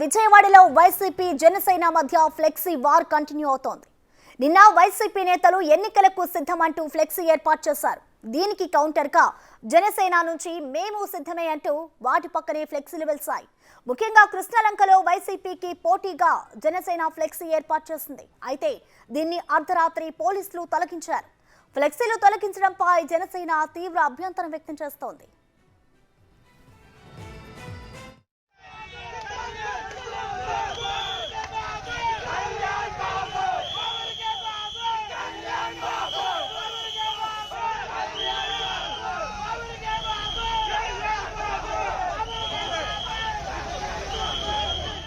విజయవాడలో వైసీపీ జనసేన మధ్య flexi war continue అవుతోంది. నిన్న వైసీపీ నేతలు ఎన్నికలకు సిద్ధమంటూ ఫ్లెక్సీ ఏర్పాటు చేశారు. దీనికి కౌంటర్ గా జనసేన నుంచి మేము సిద్ధమే అంటూ వాటి పక్కనే ఫ్లెక్సీలు వెలిశాయి. ముఖ్యంగా కృష్ణలంకలో వైసీపీకి పోటీగా జనసేన ఫ్లెక్సీ ఏర్పాటు చేసింది. అయితే దీన్ని అర్ధరాత్రి పోలీసులు తొలగించారు. ఫ్లెక్సీలు తొలగించడంపై జనసేన తీవ్ర అభ్యంతరం వ్యక్తం చేస్తోంది.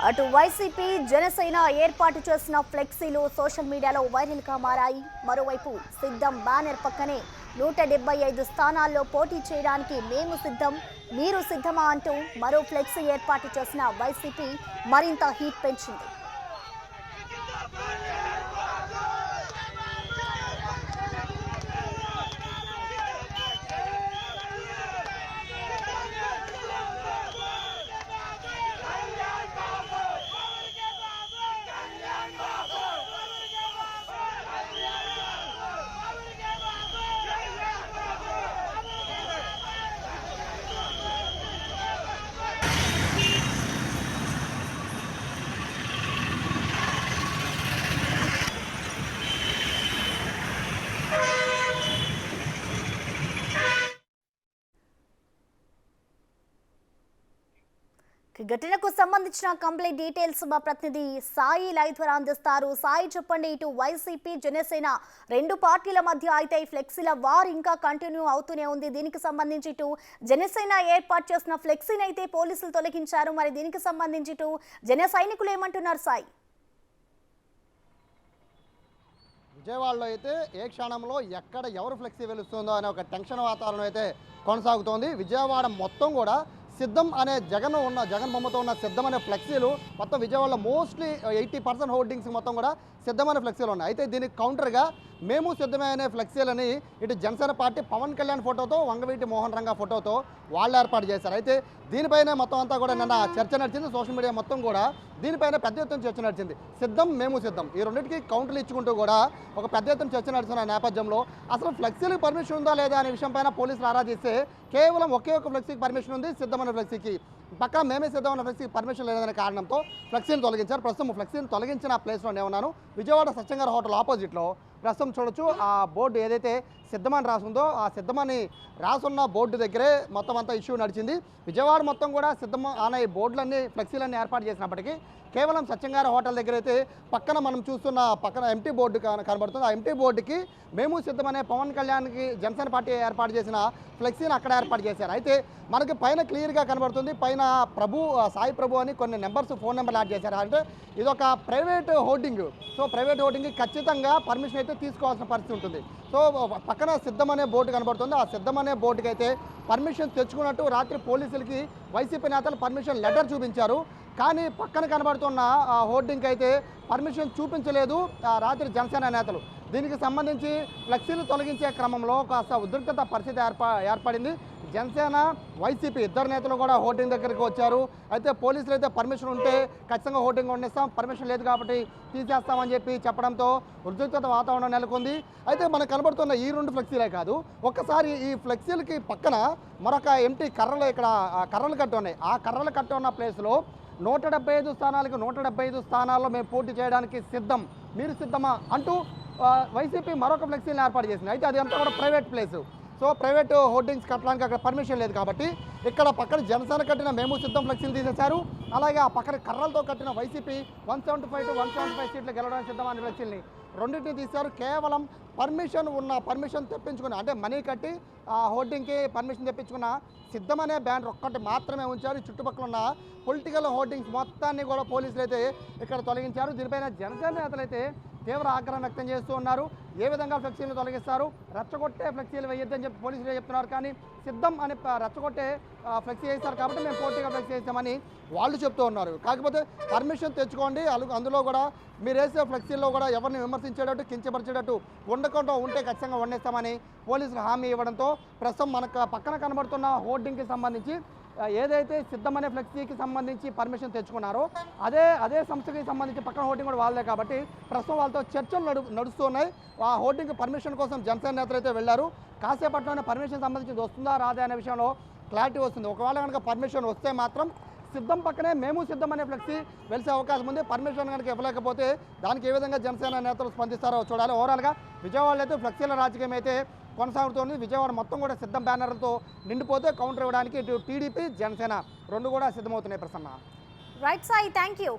అటు వైసీపీ జనసేన ఏర్పాటు చేసిన ఫ్లెక్సీలు సోషల్ మీడియాలో వైరల్ గా మారాయి. మరోవైపు సిద్ధం బ్యానర్ పక్కనే 175 స్థానాల్లో పోటీ చేయడానికి మేము సిద్ధం, మీరు సిద్ధమా అంటూ మరో ఫ్లెక్సీ ఏర్పాటు చేసిన వైసీపీ మరింత హీట్ పెంచింది. ఘటనకు సంబంధించిన కంప్లీట్ డీటెయిల్స్ మా ప్రతినిధి సాయి లైవ్ ద్వారా అందిస్తారు. సాయి, చెప్పండి, ఇటు వైసీపీ జనసేన రెండు పార్టీల మధ్య అయితే ఫ్లెక్సీల వార్ ఇంకా కంటిన్యూ అవుతూనే ఉంది. దీనికి సంబంధించి ఇటు జనసేన ఏర్పాటు చేసిన ఫ్లెక్సీని అయితే పోలీసులు తొలగించారు. మరి దీనికి సంబంధించి ఇటు జన సైనికులు ఏమంటున్నారు సాయి? విజయవాడలో అయితే ఏ క్షణంలో ఎక్కడ ఎవరు ఫ్లెక్సీ వెలుస్తుందో అనే ఒక టెన్షన్ వాతావరణం అయితే కొనసాగుతోంది. విజయవాడ మొత్తం కూడా సిద్ధం అనే జగన్ బొమ్మతో ఉన్న సిద్ధం అనే ఫ్లెక్సీలు మొత్తం విజయవాడలో మోస్ట్లీ 80% హోర్డింగ్స్ మొత్తం కూడా సిద్ధమైన ఫ్లెక్సీలు ఉన్నాయి. అయితే దీనికి కౌంటర్గా మేము సిద్ధమే అనే ఫ్లెక్సీలని ఇటు జనసేన పార్టీ పవన్ కళ్యాణ్ ఫోటోతో, వంగవీటి మోహన్ రంగా ఫోటోతో వాళ్ళు ఏర్పాటు చేశారు. అయితే దీనిపైన మొత్తం అంతా కూడా నిన్న చర్చ నడిచింది. సోషల్ మీడియా మొత్తం కూడా దీనిపైన పెద్ద ఎత్తున చర్చ నడిచింది. సిద్ధం, మేము సిద్ధం, ఈ రెండింటికి కౌంటర్లు ఇచ్చుకుంటూ కూడా ఒక పెద్ద ఎత్తున చర్చ నడుస్తున్న నేపథ్యంలో అసలు ఫ్లెక్సీలకు పర్మిషన్ ఉందా లేదా అనే విషయం పైన పోలీసులు ఆరా తీస్తే కేవలం ఒకే ఒక ఫ్లెక్సీకి పర్మిషన్ ఉంది, సిద్ధమైన ఫ్లెక్సీకి. పక్కన మేమే సిద్ధమైన ఫ్లెక్సీకి పర్మిషన్ లేదనే కారణంతో ఫ్లెక్సీని తొలగించారు. ప్రస్తుతం ఫ్లెక్సీని తొలగించిన ప్లేస్లో నేను ఉన్నాను. విజయవాడ సత్యంగారు హోటల్ ఆపోజిట్లో ప్రస్తుతం చూడొచ్చు. ఆ బోర్డు ఏదైతే సిద్ధమని రాసుందో ఆ సిద్ధమని రాసున్న బోర్డు దగ్గరే మొత్తం అంతా ఇష్యూ నడిచింది. విజయవాడ మొత్తం కూడా సిద్ధం అనే బోర్డులన్నీ ఫ్లెక్సీలన్నీ ఏర్పాటు చేసినప్పటికీ కేవలం సత్యంగారు హోటల్ దగ్గర అయితే పక్కన మనం చూస్తున్న పక్కన ఎంటీ బోర్డు కనబడుతుంది. ఆ ఎంటీ బోర్డుకి మేము సిద్ధమనే పవన్ కళ్యాణ్కి జనసేన పార్టీ ఏర్పాటు చేసిన ఫ్లెక్సీని అక్కడ ఏర్పాటు చేశారు. అయితే మనకి పైన క్లియర్గా కనబడుతుంది. పైన సాయి ప్రభు అని కొన్ని నెంబర్స్, ఫోన్ నెంబర్లు యాడ్ చేశారు. అంటే ఇదొక ప్రైవేట్ హోర్డింగ్. సో ప్రైవేట్ హోర్డింగ్కి ఖచ్చితంగా పర్మిషన్ అయితే తీసుకోవాల్సిన పరిస్థితి ఉంటుంది. సో పక్కన సిద్ధం అనే బోర్డు కనబడుతుంది. ఆ సిద్ధం అనే బోర్డుకి అయితే పర్మిషన్ తెచ్చుకున్నట్టు రాత్రి పోలీసులకి వైసీపీ నేతలు పర్మిషన్ లెటర్ చూపించారు. కానీ పక్కన కనబడుతున్న హోర్డింగ్కి అయితే పర్మిషన్ చూపించలేదు రాత్రి జనసేన నేతలు. దీనికి సంబంధించి ఫ్లెక్సీలు తొలగించే క్రమంలో కాస్త ఉద్రిక్తత పరిస్థితి ఏర్పడింది. జనసేన వైసీపీ ఇద్దరు నేతలు కూడా హోర్డింగ్ దగ్గరికి వచ్చారు. అయితే పోలీసులు అయితే పర్మిషన్ ఉంటే ఖచ్చితంగా హోర్డింగ్ వండిస్తాం, పర్మిషన్ లేదు కాబట్టి తీసేస్తామని చెప్పి చెప్పడంతో ఉద్రిక్తత వాతావరణం నెలకొంది. అయితే మనకు కనబడుతున్న ఈ రెండు ఫ్లెక్సీలే కాదు, ఒక్కసారి ఈ ఫ్లెక్సీలకి పక్కన మరొక ఎంటీ కర్రలు, ఇక్కడ కర్రలు కట్టి ఉన్నాయి. ఆ కర్రలు కట్టి ఉన్న ప్లేస్లో 175 స్థానాలకు 175 స్థానాల్లో మేము పోటీ చేయడానికి సిద్ధం, మీరు సిద్ధమా అంటూ వైసీపీ మరొక ఫ్లెక్సీని ఏర్పాటు చేసింది. అయితే అది అంతా కూడా private place. So private hoardings కట్టడానికి అక్కడ పర్మిషన్ లేదు కాబట్టి ఇక్కడ పక్కన జనసేన కట్టిన మేము సిద్ధం ఫ్లెక్సీలు తీసేశారు. అలాగే ఆ పక్కన కర్రలతో కట్టిన వైసీపీ 175 to 175 సీట్లు గెలవడానికి సిద్ధమని ఫ్లెక్సీల్ని రెండింటిని తీశారు. కేవలం పర్మిషన్ తెప్పించుకున్న, అంటే మనీ కట్టి ఆ హోర్డింగ్కి పర్మిషన్ తెప్పించుకున్న సిద్ధమనే బ్యానర్ ఒక్కటి మాత్రమే ఉంచారు. చుట్టుపక్కల ఉన్న పొలిటికల్ హోర్డింగ్స్ మొత్తాన్ని కూడా పోలీసులు అయితే ఇక్కడ తొలగించారు. దీనిపైన జనసేన నేతలు అయితే తీవ్ర ఆగ్రహం వ్యక్తం చేస్తూ ఉన్నారు. ఏ విధంగా ఫ్లెక్సీలు తొలగిస్తారు, రెచ్చగొట్టే ఫ్లెక్సీలు వేయొద్దని చెప్పి పోలీసులు చెప్తున్నారు. కానీ సిద్ధం అని రెచ్చగొట్టే ఫ్లెక్సీ వేస్తారు కాబట్టి మేము పోటీగా ఫ్లెక్సీ వేస్తామని వాళ్ళు చెప్తూ ఉన్నారు. కాకపోతే పర్మిషన్ తెచ్చుకోండి, అందులో కూడా మీరు వేసే ఫ్లెక్సీల్లో కూడా ఎవరిని విమర్శించేటట్టు, కించపరిచేటట్టు ఉండకుండా ఉంటే ఖచ్చితంగా వండేస్తామని పోలీసులు హామీ ఇవ్వడంతో ప్రస్తుతం మనకు పక్కన కనబడుతున్న హోర్డింగ్కి సంబంధించి ఏదైతే సిద్ధం అనే ఫ్లెక్సీకి సంబంధించి పర్మిషన్ తెచ్చుకున్నారో అదే సంస్థకి సంబంధించి పక్కన హోర్డింగ్ కూడా వాళ్ళే కాబట్టి ప్రస్తుతం వాళ్ళతో చర్చలు నడుస్తున్నాయి. ఆ హోర్డింగ్ పర్మిషన్ కోసం జనసేన నేతలు అయితే వెళ్ళారు. కాసేపట్లోనే పర్మిషన్ సంబంధించి వస్తుందా రాదా అనే విషయంలో క్లారిటీ వస్తుంది. ఒకవేళ కనుక పర్మిషన్ వస్తే మాత్రం సిద్ధం పక్కనే మేము సిద్ధం అనే ఫ్లెక్సీ వెలిసే అవకాశం ఉంది. పర్మిషన్ కనుక ఇవ్వలేకపోతే దానికి ఏ విధంగా జనసేన నేతలు స్పందిస్తారో చూడాలి. ఓవరాల్గా విజయవాడలో అయితే ఫ్లెక్సీల రాజకీయం అయితే కొనసాగుతోంది. విజయవాడ మొత్తం కూడా సిద్ధం బ్యానర్లతో నిండిపోతే కౌంటర్ ఇవ్వడానికి ఇటు టీడీపీ జనసేన రెండు కూడా సిద్ధమవుతున్నాయి. Prasanna. Right Sai, thank you.